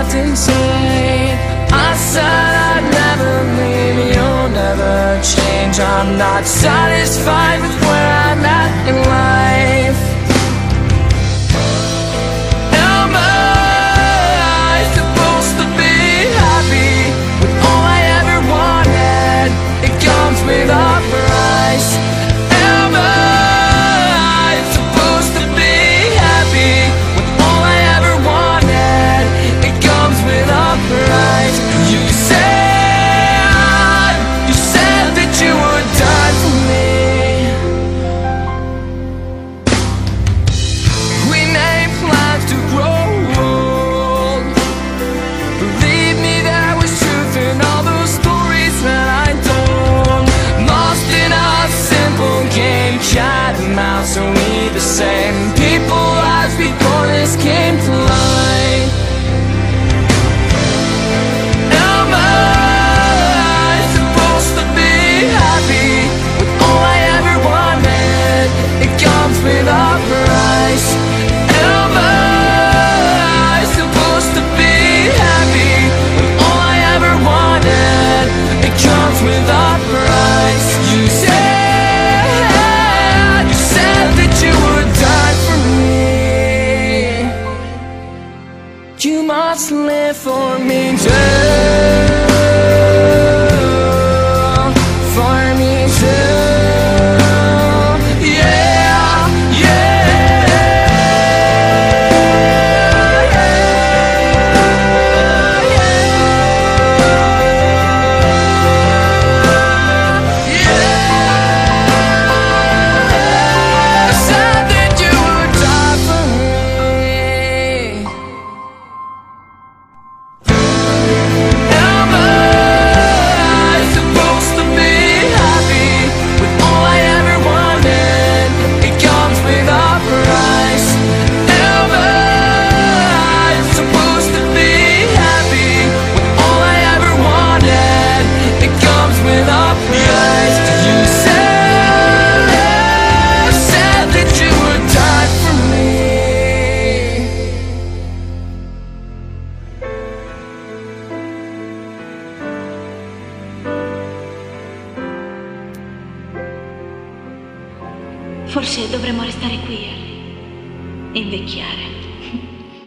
locked inside. I said I'd never leave, you'll never change. I'm not satisfied with where I'm at in life. Am I supposed to be happy with all I ever wanted? It comes with a price. Am I supposed to be happy with all I ever wanted? It comes with a price. You said that you would die for me. We made plans to grow old. Believe me, there was truth in all those stories that I told. Lost in a simple game, cat and mouse, are we the same people as before this came to light? Am I supposed to be happy with all I ever wanted? It comes with a price. Am I supposed to be happy with all I ever wanted? It comes with a price. You said that you would die for me. You must live for me too. For me too. Yeah, yeah, said that you would die for me. Am I supposed to be happy with all I ever wanted? It comes with a price. Am I supposed to be happy with all I ever wanted? It comes with a price. You said that you would die for me. Forse dovremmo restare qui e invecchiare.